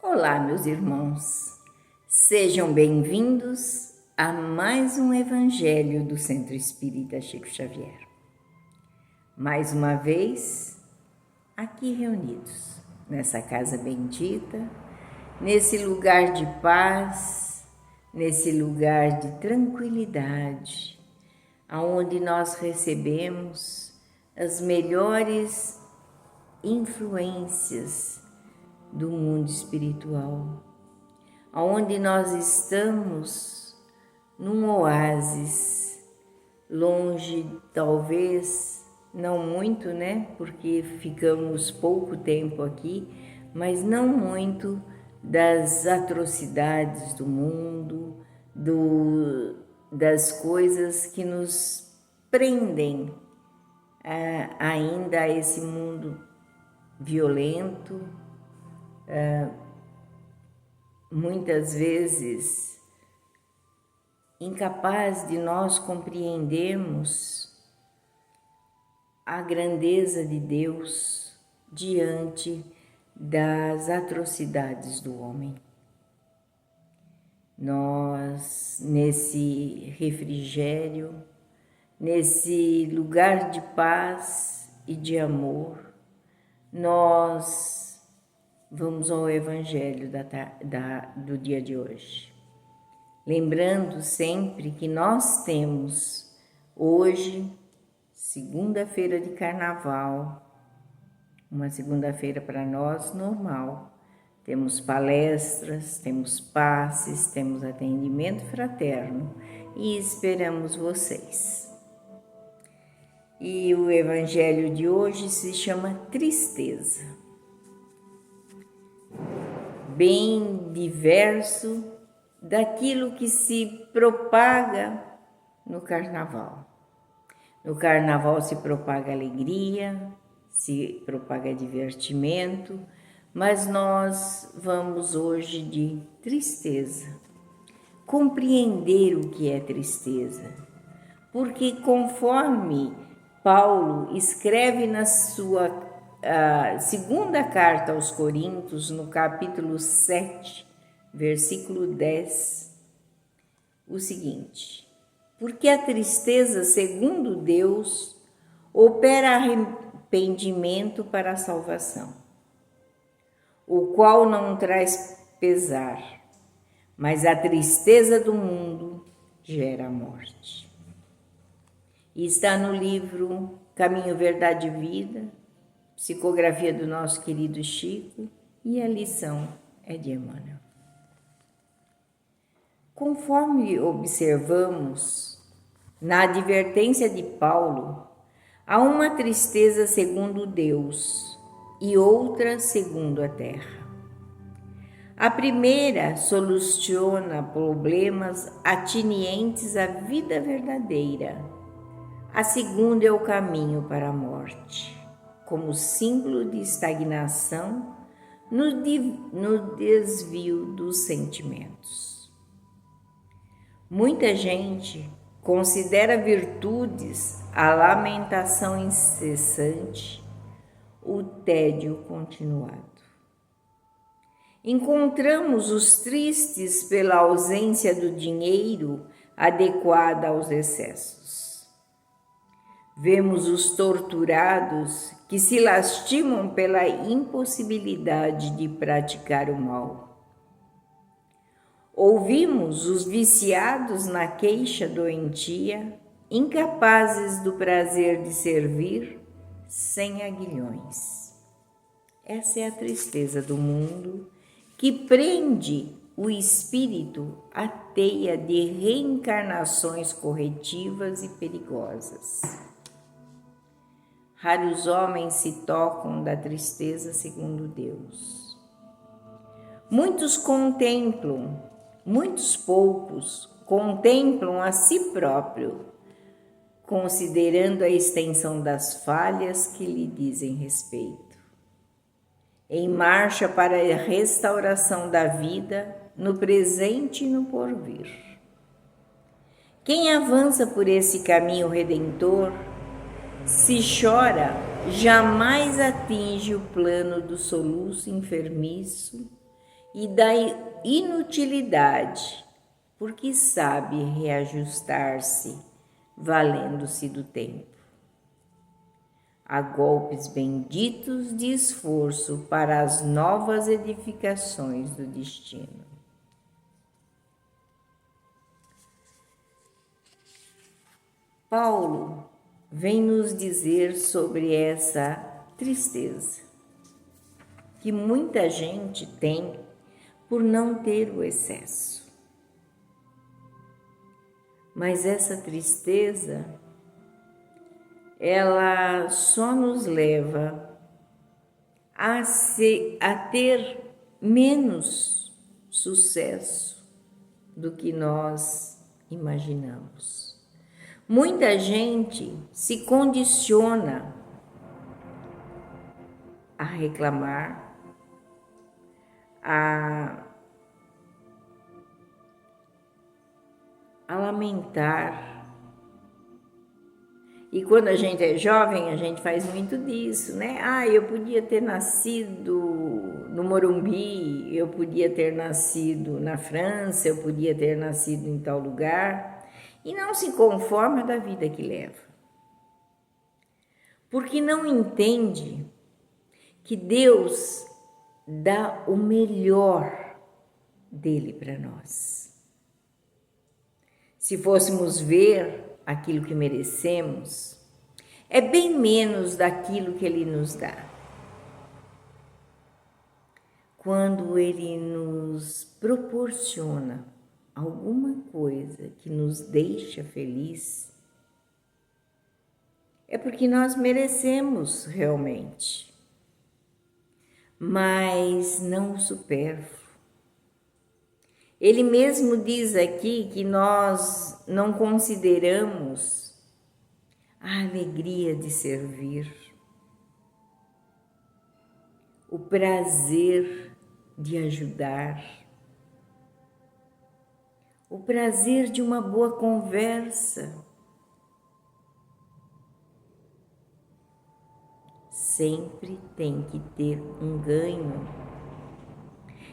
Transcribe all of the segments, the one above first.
Olá, meus irmãos, sejam bem-vindos a mais um Evangelho do Centro Espírita Chico Xavier. Mais uma vez, aqui reunidos, nessa casa bendita, nesse lugar de paz, nesse lugar de tranquilidade, aonde nós recebemos as melhores influências do mundo espiritual, aonde nós estamos num oásis, longe, talvez, não muito, né? Porque ficamos pouco tempo aqui, mas não muito das atrocidades do mundo, das coisas que nos prendem ainda a esse mundo violento, muitas vezes incapaz de nós compreendermos a grandeza de Deus diante das atrocidades do homem. Nós, nesse refrigério, nesse lugar de paz e de amor, nós vamos ao Evangelho do dia de hoje. Lembrando sempre que nós temos hoje, segunda-feira de Carnaval, uma segunda-feira para nós normal. Temos palestras, temos passes, temos atendimento fraterno e esperamos vocês. E o Evangelho de hoje se chama Tristeza. Bem diverso daquilo que se propaga no Carnaval. No Carnaval se propaga alegria, se propaga divertimento, mas nós vamos hoje de tristeza. Compreender o que é tristeza, porque conforme Paulo escreve na sua segunda carta aos Coríntios, no capítulo 7, versículo 10, o seguinte: porque a tristeza, segundo Deus, opera arrependimento para a salvação, o qual não traz pesar, mas a tristeza do mundo gera a morte. E está no livro Caminho, Verdade e Vida, psicografia do nosso querido Chico, e a lição é de Emmanuel. Conforme observamos na advertência de Paulo, há uma tristeza segundo Deus e outra segundo a terra. A primeira soluciona problemas atinientes à vida verdadeira. A segunda é o caminho para a morte, como símbolo de estagnação no desvio dos sentimentos. Muita gente considera virtudes a lamentação incessante, o tédio continuado. Encontramos os tristes pela ausência do dinheiro adequada aos excessos. Vemos os torturados que se lastimam pela impossibilidade de praticar o mal. Ouvimos os viciados na queixa doentia, incapazes do prazer de servir, sem aguilhões. Essa é a tristeza do mundo que prende o espírito à teia de reencarnações corretivas e perigosas. Raros homens se tocam da tristeza segundo Deus. Muitos poucos contemplam a si próprio, considerando a extensão das falhas que lhe dizem respeito. Em marcha para a restauração da vida, no presente e no porvir. Quem avança por esse caminho redentor, se chora, jamais atinge o plano do soluço enfermiço e da inutilidade, porque sabe reajustar-se, valendo-se do tempo. Há golpes benditos de esforço para as novas edificações do destino. Paulo vem nos dizer sobre essa tristeza que muita gente tem por não ter o excesso. Mas essa tristeza, ela só nos leva a ter menos sucesso do que nós imaginamos. Muita gente se condiciona a reclamar, a lamentar. E quando a gente é jovem, a gente faz muito disso, né? Eu podia ter nascido no Morumbi, eu podia ter nascido na França, eu podia ter nascido em tal lugar. E não se conforma da vida que leva. Porque não entende que Deus dá o melhor dele para nós. Se fôssemos ver aquilo que merecemos, é bem menos daquilo que Ele nos dá. Quando Ele nos proporciona alguma coisa que nos deixa feliz, é porque nós merecemos realmente, mas não o supérfluo. Ele mesmo diz aqui que nós não consideramos a alegria de servir, o prazer de ajudar, o prazer de uma boa conversa. Sempre tem que ter um ganho.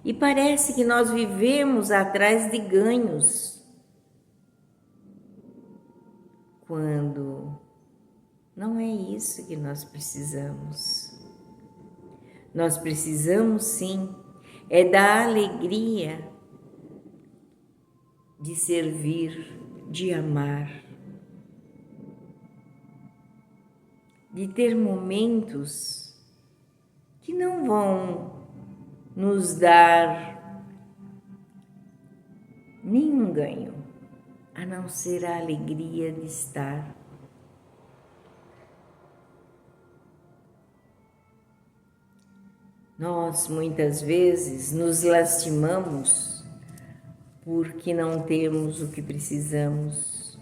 E parece que nós vivemos atrás de ganhos, quando não é isso que nós precisamos. Nós precisamos sim, é da alegria de servir, de amar, de ter momentos que não vão nos dar nenhum ganho, a não ser a alegria de estar. Nós muitas vezes nos lastimamos porque não temos o que precisamos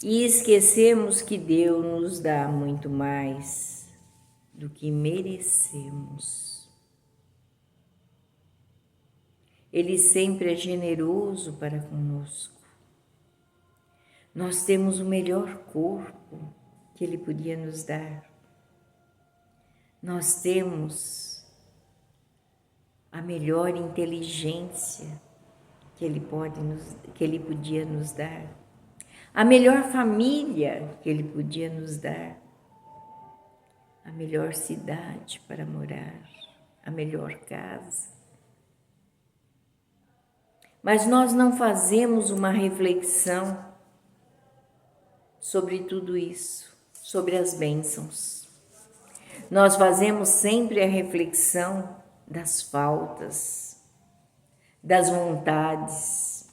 e esquecemos que Deus nos dá muito mais do que merecemos. Ele sempre é generoso para conosco. Nós temos o melhor corpo que Ele podia nos dar. Nós temos a melhor inteligência que Ele podia nos dar. A melhor família que Ele podia nos dar. A melhor cidade para morar. A melhor casa. Mas nós não fazemos uma reflexão sobre tudo isso, sobre as bênçãos. Nós fazemos sempre a reflexão das faltas, das vontades.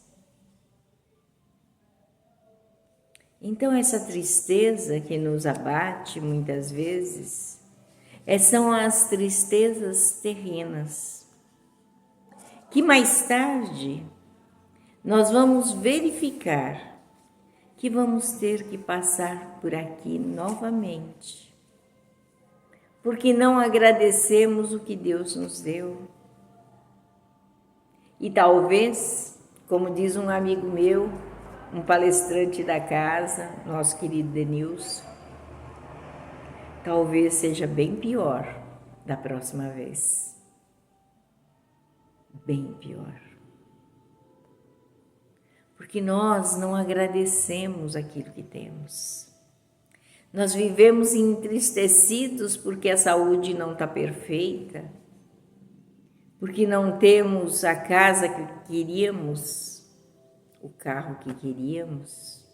Então, essa tristeza que nos abate muitas vezes, são as tristezas terrenas, que mais tarde nós vamos verificar que vamos ter que passar por aqui novamente, porque não agradecemos o que Deus nos deu. E talvez, como diz um amigo meu, um palestrante da casa, nosso querido Denilson, talvez seja bem pior da próxima vez. bem pior. Porque nós não agradecemos aquilo que temos. Nós vivemos entristecidos porque a saúde não está perfeita, porque não temos a casa que queríamos, o carro que queríamos,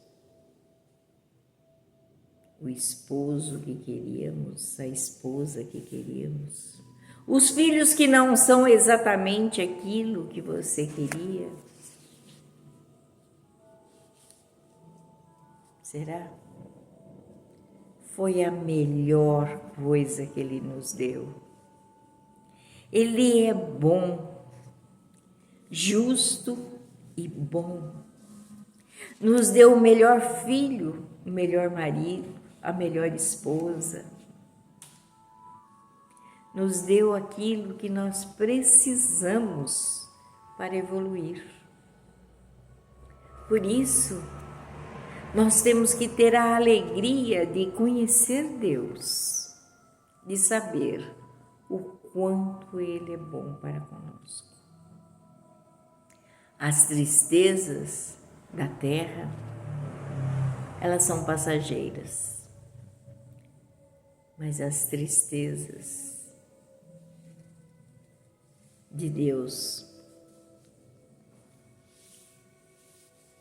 o esposo que queríamos, a esposa que queríamos, os filhos que não são exatamente aquilo que você queria. Será? Foi a melhor coisa que Ele nos deu. Ele é bom, justo e bom. Nos deu o melhor filho, o melhor marido, a melhor esposa. Nos deu aquilo que nós precisamos para evoluir. Por isso, nós temos que ter a alegria de conhecer Deus, de saber o quanto Ele é bom para conosco. As tristezas da terra, elas são passageiras, mas as tristezas de Deus,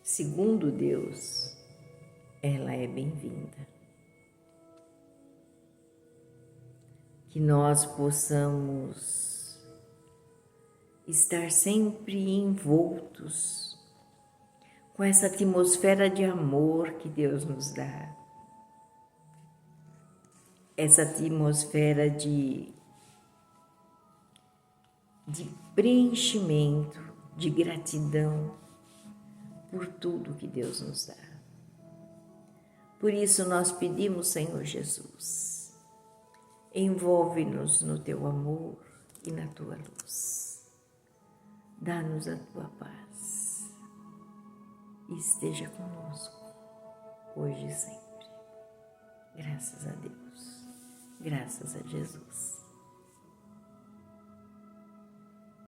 segundo Deus, ela é bem-vinda. Que nós possamos estar sempre envoltos com essa atmosfera de amor que Deus nos dá, essa atmosfera de preenchimento, de gratidão por tudo que Deus nos dá. Por isso nós pedimos, Senhor Jesus, envolve-nos no Teu amor e na Tua luz. Dá-nos a Tua paz e esteja conosco, hoje e sempre. Graças a Deus, graças a Jesus.